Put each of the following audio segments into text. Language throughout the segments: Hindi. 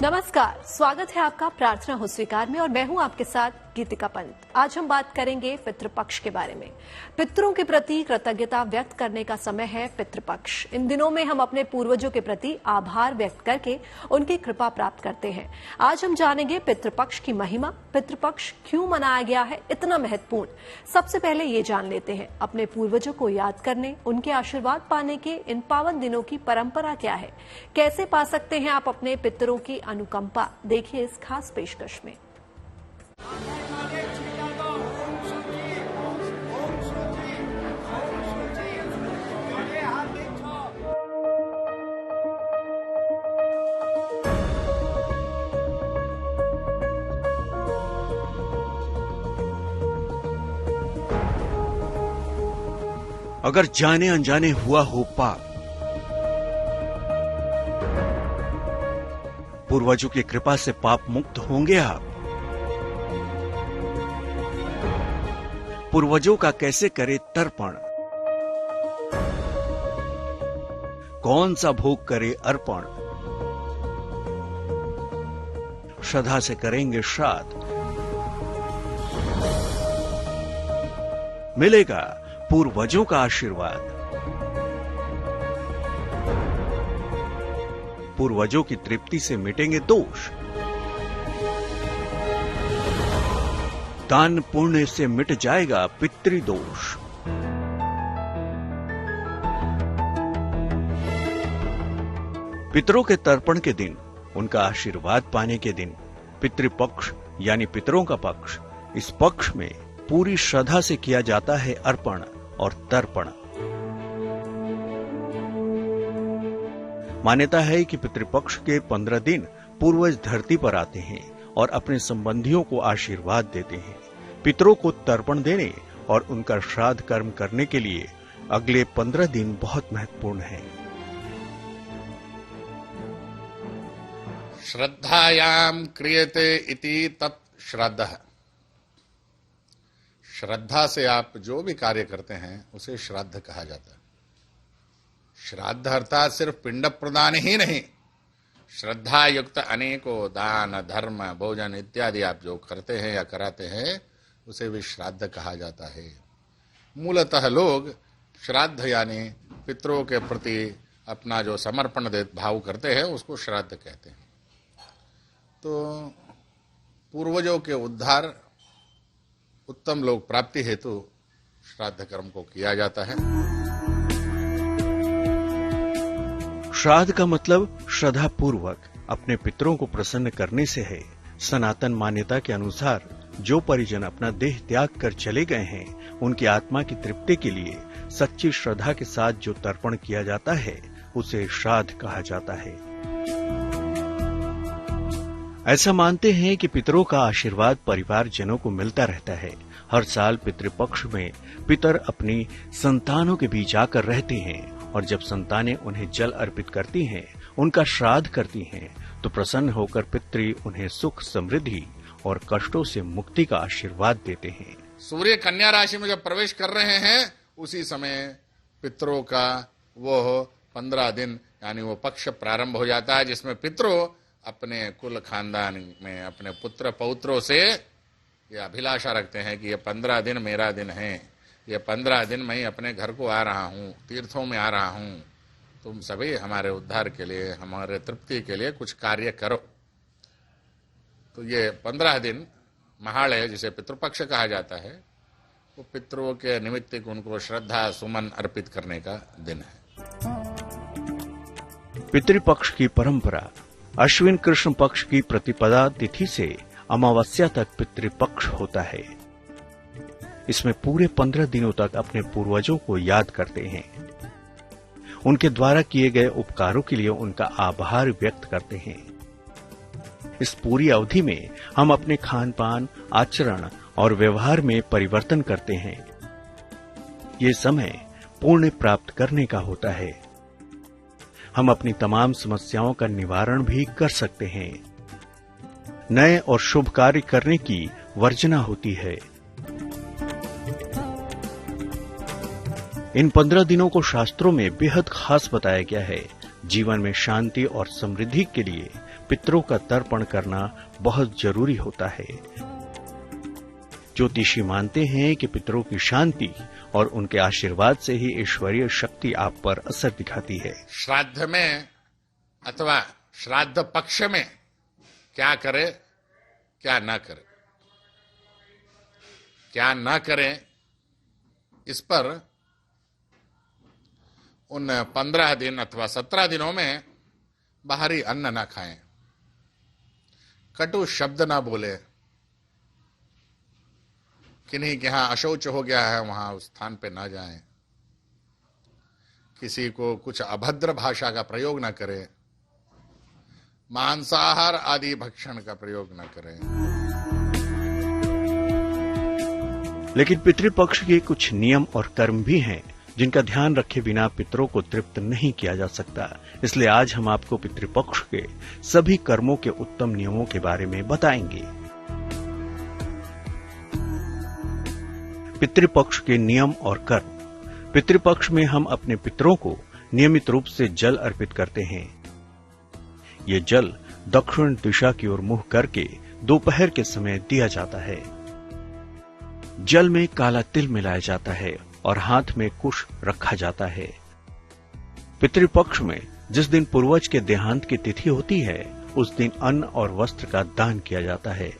नमस्कार, स्वागत है आपका प्रार्थना हो स्वीकार में और मैं हूं आपके साथ गीतिका पंत। आज हम बात करेंगे पितृपक्ष के बारे में। पितरों के प्रति कृतज्ञता व्यक्त करने का समय है पितृपक्ष। इन दिनों में हम अपने पूर्वजों के प्रति आभार व्यक्त करके उनकी कृपा प्राप्त करते हैं। आज हम जानेंगे पितृपक्ष की महिमा, पितृपक्ष क्यों मनाया गया है इतना महत्वपूर्ण। सबसे पहले ये जान लेते हैं अपने पूर्वजों को याद करने, उनके आशीर्वाद पाने के इन पावन दिनों की परंपरा क्या है। कैसे पा सकते हैं आप अपने पितरों की अनुकंपा, देखिए इस खास पेशकश में। अगर जाने अनजाने हुआ हो पाप, पूर्वजों की कृपा से पाप मुक्त होंगे आप। पूर्वजों का कैसे करे तर्पण, कौन सा भोग करे अर्पण, श्रद्धा से करेंगे श्राद्ध, मिलेगा पूर्वजों का आशीर्वाद। पूर्वजों की तृप्ति से मिटेंगे दोष, दान पुण्य से मिट जाएगा पितृदोष। पितरों के तर्पण के दिन, उनका आशीर्वाद पाने के दिन पितृपक्ष यानी पितरों का पक्ष। इस पक्ष में पूरी श्रद्धा से किया जाता है अर्पण और तर्पण। मान्यता है कि पितृपक्ष के 15 दिन पूर्वज धरती पर आते हैं और अपने संबंधियों को आशीर्वाद देते हैं। पितरों को तर्पण देने और उनका श्राद्ध कर्म करने के लिए अगले 15 दिन बहुत महत्वपूर्ण हैं। श्रद्धायाम क्रियते इति तत् श्राद्धः। श्रद्धा से आप जो भी कार्य करते हैं उसे श्राद्ध कहा जाता है। श्राद्ध अर्थात सिर्फ पिंड प्रदान ही नहीं, श्रद्धा युक्त अनेकों दान धर्म भोजन इत्यादि आप जो करते हैं या कराते हैं उसे भी श्राद्ध कहा जाता है। मूलतः लोग श्राद्ध यानी पितरों के प्रति अपना जो समर्पण भाव करते हैं उसको श्राद्ध कहते हैं। तो पूर्वजों के उद्धार उत्तम लोक प्राप्ति हेतु श्राद्ध कर्म को किया जाता है। श्राद्ध का मतलब श्रद्धा पूर्वक अपने पितरों को प्रसन्न करने से है। सनातन मान्यता के अनुसार जो परिजन अपना देह त्याग कर चले गए हैं, उनकी आत्मा की तृप्ति के लिए सच्ची श्रद्धा के साथ जो तर्पण किया जाता है उसे श्राद्ध कहा जाता है। ऐसा मानते हैं कि पितरों का आशीर्वाद परिवार जनों को मिलता रहता है। हर साल पितृपक्ष में पितर अपनी संतानों के बीच आकर रहते हैं और जब संतानें उन्हें जल अर्पित करती हैं, उनका श्राद्ध करती हैं, तो प्रसन्न होकर पितृ उन्हें सुख समृद्धि और कष्टों से मुक्ति का आशीर्वाद देते हैं। सूर्य कन्या राशि में जब प्रवेश कर रहे हैं उसी समय पितरों का वो 15 दिन यानी वो पक्ष प्रारंभ हो जाता है, जिसमें पितरों अपने कुल खानदान में अपने पुत्र पौत्रों से ये अभिलाषा रखते हैं कि ये 15 दिन मेरा दिन है, ये 15 दिन मैं अपने घर को आ रहा हूँ, तीर्थों में आ रहा हूँ, तुम सभी हमारे उद्धार के लिए, हमारे तृप्ति के लिए कुछ कार्य करो। तो ये 15 दिन महाल है जिसे पितृपक्ष कहा जाता है। वो पितरों के निमित्त उनको श्रद्धा सुमन अर्पित करने का दिन है। पितृपक्ष की परंपरा अश्विन कृष्ण पक्ष की प्रतिपदा तिथि से अमावस्या तक पितृपक्ष होता है। इसमें पूरे 15 दिनों तक अपने पूर्वजों को याद करते हैं। उनके द्वारा किए गए उपकारों के लिए उनका आभार व्यक्त करते हैं। इस पूरी अवधि में हम अपने खान पान, आचरण और व्यवहार में परिवर्तन करते हैं। ये समय पुण्य प्राप्त करने का होता है। हम अपनी तमाम समस्याओं का निवारण भी कर सकते हैं। नए और शुभ कार्य करने की वर्जना होती है। इन 15 दिनों को शास्त्रों में बेहद खास बताया गया है। जीवन में शांति और समृद्धि के लिए पितरों का तर्पण करना बहुत जरूरी होता है। ज्योतिषी मानते हैं कि पितरों की शांति और उनके आशीर्वाद से ही ईश्वरीय शक्ति आप पर असर दिखाती है। श्राद्ध में अथवा श्राद्ध पक्ष में क्या करे, क्या न करे, क्या न करें, इस पर उन 15 दिन अथवा 17 दिनों में बाहरी अन्न ना खाएं, कटु शब्द ना बोले, किन्हीं के यहां अशौच हो गया है वहां उस स्थान पे ना जाएं, किसी को कुछ अभद्र भाषा का प्रयोग ना करें, मांसाहार आदि भक्षण का प्रयोग ना करें। लेकिन पितृपक्ष के कुछ नियम और कर्म भी हैं जिनका ध्यान रखे बिना पितरों को तृप्त नहीं किया जा सकता। इसलिए आज हम आपको पितृपक्ष के सभी कर्मों के उत्तम नियमों के बारे में बताएंगे। पितृपक्ष के नियम और कर्म। पितृपक्ष में हम अपने पितरों को नियमित रूप से जल अर्पित करते हैं। ये जल दक्षिण दिशा की ओर मुंह करके दोपहर के समय दिया जाता है। जल में काला तिल मिलाया जाता है और हाथ में कुश रखा जाता है। पितृपक्ष में जिस दिन पूर्वज के देहांत की तिथि होती है उस दिन अन्न और वस्त्र का दान किया जाता है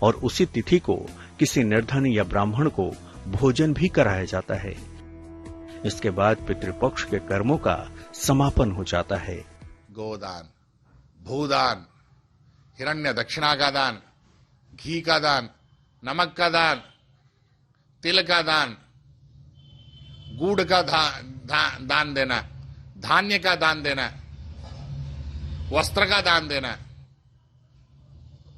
और उसी तिथि को किसी निर्धन या ब्राह्मण को भोजन भी कराया जाता है। इसके बाद पितृपक्ष के कर्मों का समापन हो जाता है। गोदान, भूदान, हिरण्य दक्षिणा का दान, घी का दान, नमक का दान, तिल का दान, गुड़ का दान देना, धान्य का दान देना, वस्त्र का दान देना,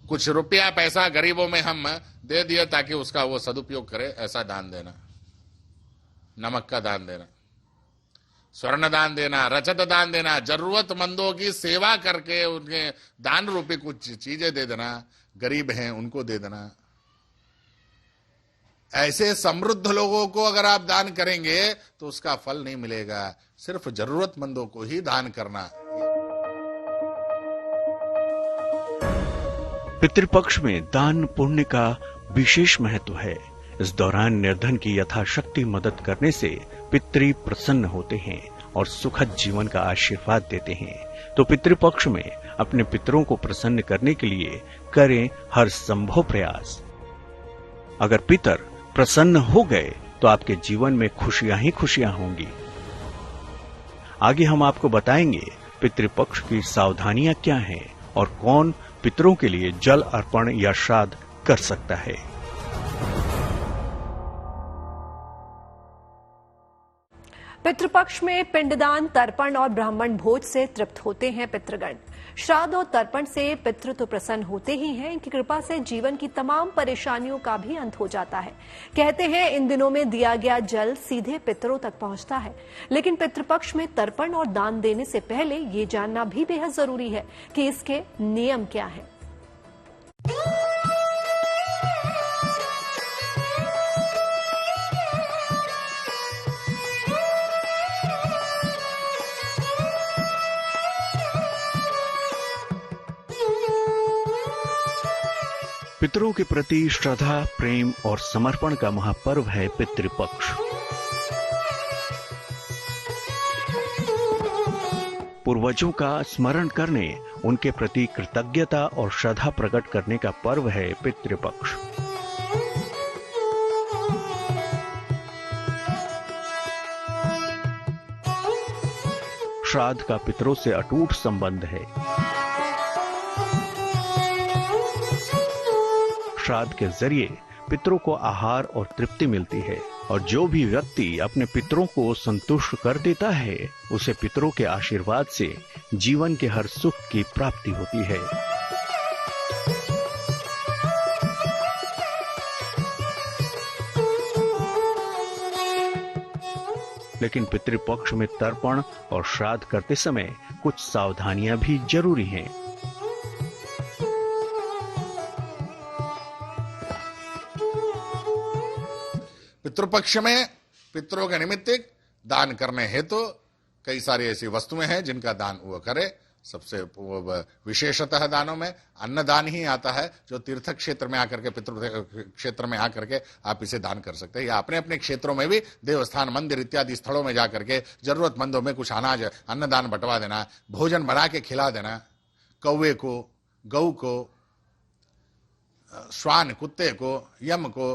कुछ रुपया पैसा गरीबों में हम दे दिए ताकि उसका वो सदुपयोग करे, ऐसा दान देना, नमक का दान देना, स्वर्ण दान देना, रजत दान देना, जरूरतमंदों की सेवा करके उनके दान रूपी कुछ चीजें दे देना, गरीब हैं उनको दे देना। ऐसे समृद्ध लोगों को अगर आप दान करेंगे तो उसका फल नहीं मिलेगा, सिर्फ जरूरतमंदों को ही दान करना। पितृपक्ष में दान पुण्य का विशेष महत्व है। इस दौरान निर्धन की यथाशक्ति मदद करने से पितृ प्रसन्न होते हैं और सुखद जीवन का आशीर्वाद देते हैं। तो पितृपक्ष में अपने पितरों को प्रसन्न करने के लिए करें हर संभव प्रयास। अगर पितर प्रसन्न हो गए तो आपके जीवन में खुशियां ही खुशियां होंगी। आगे हम आपको बताएंगे पितृपक्ष की सावधानियां क्या हैं और कौन पितरों के लिए जल अर्पण या श्राद्ध कर सकता है। पितृपक्ष में पिंडदान, तर्पण और ब्राह्मण भोज से तृप्त होते हैं पितृगण। श्राद्ध और तर्पण से पितृ तो प्रसन्न होते ही हैं, इनकी कृपा से जीवन की तमाम परेशानियों का भी अंत हो जाता है। कहते हैं इन दिनों में दिया गया जल सीधे पितरों तक पहुंचता है। लेकिन पितृपक्ष में तर्पण और दान देने से पहले ये जानना भी बेहद जरूरी है कि इसके नियम क्या हैं। पितरों के प्रति श्रद्धा, प्रेम और समर्पण का महापर्व है पितृपक्ष। पूर्वजों का स्मरण करने, उनके प्रति कृतज्ञता और श्रद्धा प्रकट करने का पर्व है पितृपक्ष। श्राद्ध का पितरों से अटूट संबंध है। श्राद्ध के जरिए पितरों को आहार और तृप्ति मिलती है और जो भी व्यक्ति अपने पितरों को संतुष्ट कर देता है उसे पितरों के आशीर्वाद से जीवन के हर सुख की प्राप्ति होती है। लेकिन पितृपक्ष में तर्पण और श्राद्ध करते समय कुछ सावधानियां भी जरूरी हैं। पितृपक्ष में पितरों के निमित्त दान करने हेतु कई सारी ऐसी वस्तुएं हैं जिनका दान वो करे। सबसे विशेषतः दानों में अन्नदान ही आता है, जो तीर्थ क्षेत्र में आकर के, पितृ क्षेत्र में आकर के आप इसे दान कर सकते हैं, या अपने अपने क्षेत्रों में भी देवस्थान, मंदिर इत्यादि स्थलों में जाकर के जरूरतमंदों में कुछ अनाज, अन्नदान बंटवा देना, भोजन बना के खिला देना, कौवे को, गऊ को, श्वान कुत्ते को, यम को,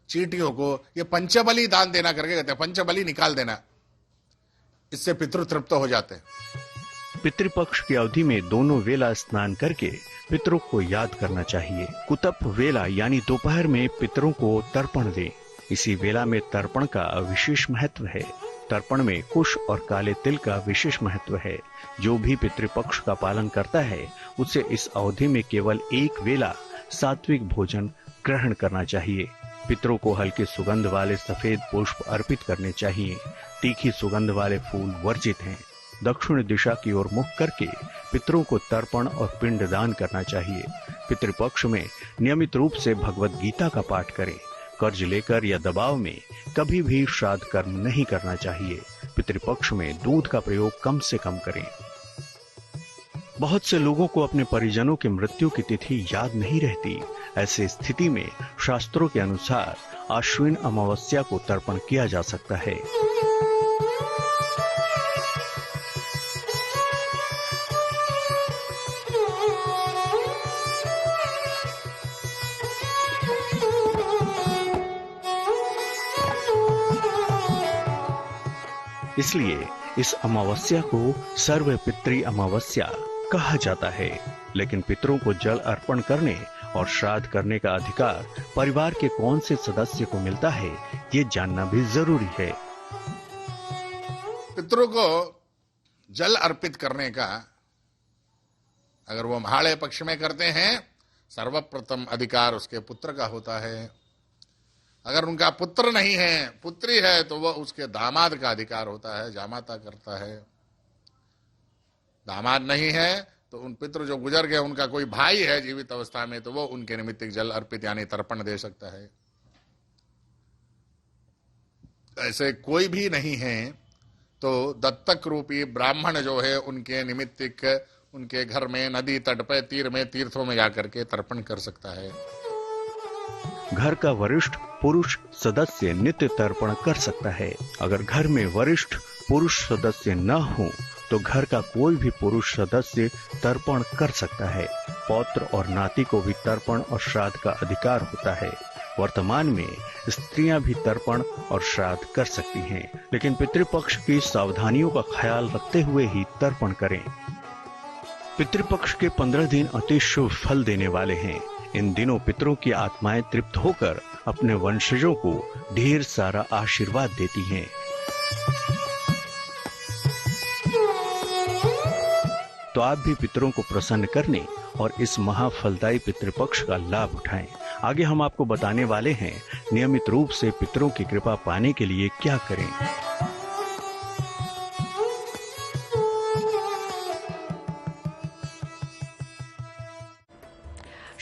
चींटियों को, ये पंचबली दान देना करके कहते हैं, पंचबली निकाल देना, इससे पितृ तृप्त हो जाते हैं। पितृपक्ष की अवधि में दोनों वेला स्नान करके पितरों को याद करना चाहिए। कुतप वेला यानी दोपहर में पितरों को तर्पण दें। इसी वेला में तर्पण का विशेष महत्व है। तर्पण में कुश और काले तिल का विशेष महत्व है। जो भी पितृपक्ष का पालन करता है उसे इस अवधि में केवल एक वेला सात्विक भोजन ग्रहण करना चाहिए। पितरों को हल्के सुगंध वाले सफेद पुष्प अर्पित करने चाहिए। तीखी सुगंध वाले फूल वर्जित हैं। दक्षिण दिशा की ओर मुख करके पितरों को तर्पण और पिंड दान करना चाहिए। पितृपक्ष में नियमित रूप से भगवत गीता का पाठ करें। कर्ज लेकर या दबाव में कभी भी श्राद्ध कर्म नहीं करना चाहिए। पितृपक्ष में दूध का प्रयोग कम से कम करें। बहुत से लोगों को अपने परिजनों की मृत्यु की तिथि याद नहीं रहती। ऐसे स्थिति में शास्त्रों के अनुसार आश्विन अमावस्या को तर्पण किया जा सकता है। इसलिए इस अमावस्या को सर्व पितृ अमावस्या कहा जाता है। लेकिन पितरों को जल अर्पण करने और श्राद्ध करने का अधिकार परिवार के कौन से सदस्य को मिलता है, ये जानना भी जरूरी है। पितरों को जल अर्पित करने का अगर वो महालय पक्ष में करते हैं, सर्वप्रथम अधिकार उसके पुत्र का होता है। अगर उनका पुत्र नहीं है, पुत्री है, तो वह उसके दामाद का अधिकार होता है, जामाता करता है। दामाद नहीं है तो उन पितृ जो गुजर गए, उनका कोई भाई है जीवित अवस्था में, तो वो उनके निमित्त जल अर्पित यानी तर्पण दे सकता है। ऐसे कोई भी नहीं है तो दत्तक रूपी ब्राह्मण जो है उनके निमित्तिक उनके घर में, नदी तट पर, तीर में, तीर्थों में जाकर के तर्पण कर सकता है। घर का वरिष्ठ पुरुष सदस्य नित्य तर्पण कर सकता है। अगर घर में वरिष्ठ पुरुष सदस्य न हो तो घर का कोई भी पुरुष सदस्य तर्पण कर सकता है। पौत्र और नाती को भी तर्पण और श्राद्ध का अधिकार होता है। वर्तमान में स्त्रियां भी तर्पण और श्राद्ध कर सकती हैं, लेकिन पितृपक्ष की सावधानियों का ख्याल रखते हुए ही तर्पण करें। पितृपक्ष के 15 दिन अति शुभ फल देने वाले हैं। इन दिनों पितरों की आत्माएं तृप्त होकर अपने वंशजों को ढेर सारा आशीर्वाद देती हैं। तो आप भी पितरों को प्रसन्न करने और इस महाफलदायी पितृपक्ष का लाभ उठाएं। आगे हम आपको बताने वाले हैं नियमित रूप से पितरों की कृपा पाने के लिए क्या करें।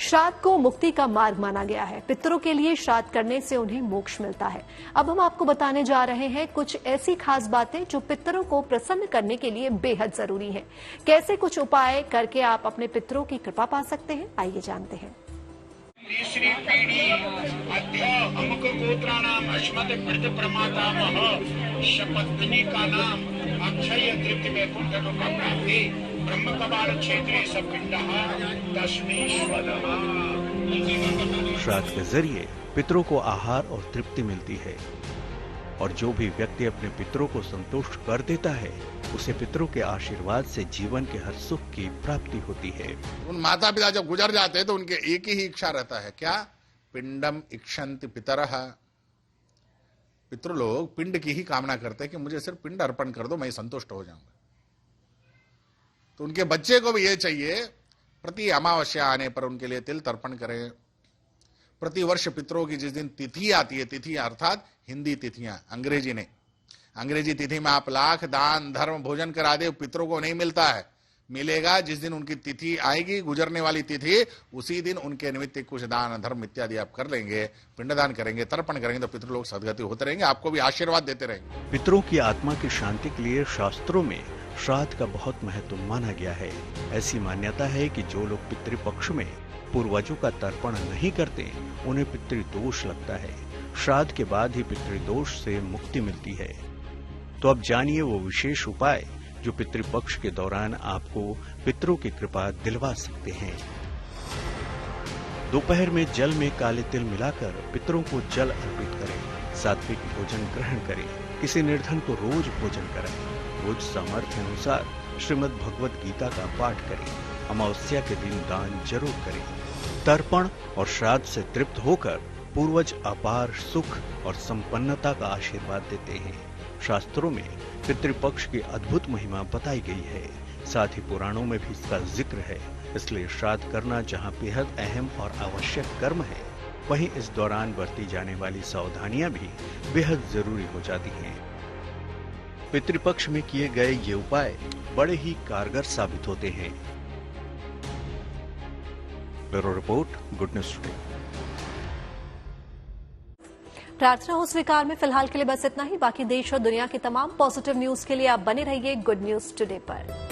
श्राद्ध को मुक्ति का मार्ग माना गया है। पितरों के लिए श्राद्ध करने से उन्हें मोक्ष मिलता है। अब हम आपको बताने जा रहे हैं कुछ ऐसी खास बातें जो पितरों को प्रसन्न करने के लिए बेहद जरूरी है। कैसे कुछ उपाय करके आप अपने पितरों की कृपा पा सकते हैं, आइए जानते हैं। तीसरी पीढ़ी अध्य अमुक गोत्राणाम अस्मद भृत प्रमातामह शपथनी का नाम अक्षय तृप्ति वैकुंठ लोक प्राप्ति ब्रह्म कपाल क्षेत्रे सपिंडः तस्मेश्वरः। श्राद्ध के जरिए पितरों को आहार और तृप्ति मिलती है और जो भी व्यक्ति अपने पितरों को संतुष्ट कर देता है उसे पितरों के आशीर्वाद से जीवन के हर सुख की प्राप्ति होती है। उन माता पिता जब गुजर जाते हैं तो उनके एक ही इच्छा रहता है, क्या? पिंडम इक्षन्ति पितरः। पितृ लोग पिंड की ही कामना करते हैं कि मुझे सिर्फ पिंड अर्पण कर दो, मैं संतुष्ट हो जाऊंगा। तो उनके बच्चे को भी ये चाहिए, प्रति अमावस्या आने पर उनके लिए तिल तर्पण करें। प्रति वर्ष पितरों की जिस दिन तिथि आती है, तिथि अर्थात हिंदी तिथियां, अंग्रेजी तिथि में आप लाख दान धर्म भोजन करा दे, पितरों को नहीं मिलता है। मिलेगा जिस दिन उनकी तिथि आएगी, गुजरने वाली तिथि, उसी दिन उनके निमित्त कुछ दान धर्म इत्यादि आप कर लेंगे, पिंडदान करेंगे, तर्पण करेंगे, तो पितृ लोग सदगति होते रहेंगे, आपको भी आशीर्वाद देते रहेंगे। पितरों की आत्मा की शांति के लिए शास्त्रों में श्राद्ध का बहुत महत्व माना गया है। ऐसी मान्यता है कि जो लोग पितृपक्ष में पूर्वजों का तर्पण नहीं करते, उन्हें पितृदोष लगता है। श्राद्ध के बाद ही पितृदोष से मुक्ति मिलती है। तो अब जानिए वो विशेष उपाय जो पितृपक्ष के दौरान आपको पितरों की कृपा दिलवा सकते हैं। दोपहर में जल में काले तिल मिलाकर पितरों को जल अर्पित करें। सात्विक भोजन ग्रहण करें। किसी निर्धन को रोज भोजन कराएं। रोज सामर्थ्य अनुसार श्रीमद् भगवत गीता का पाठ करें। अमावस्या के दिन दान जरूर करें। तर्पण और श्राद्ध से तृप्त होकर पूर्वज अपार सुख और संपन्नता का आशीर्वाद देते हैं। शास्त्रों में पितृपक्ष की अद्भुत महिमा बताई गई है। साथ ही पुराणों में भी इसका जिक्र है। इसलिए श्राद्ध करना जहां बेहद अहम और आवश्यक कर्म है, वहीं इस दौरान बरती जाने वाली सावधानियां भी बेहद जरूरी हो जाती हैं। पितृपक्ष में किए गए ये उपाय बड़े ही कारगर साबित होते हैं। Bureau report, good news today. प्रार्थना हो स्वीकार में फिलहाल के लिए बस इतना ही। बाकी देश और दुनिया की तमाम पॉजिटिव न्यूज के लिए आप बने रहिए गुड न्यूज टुडे पर।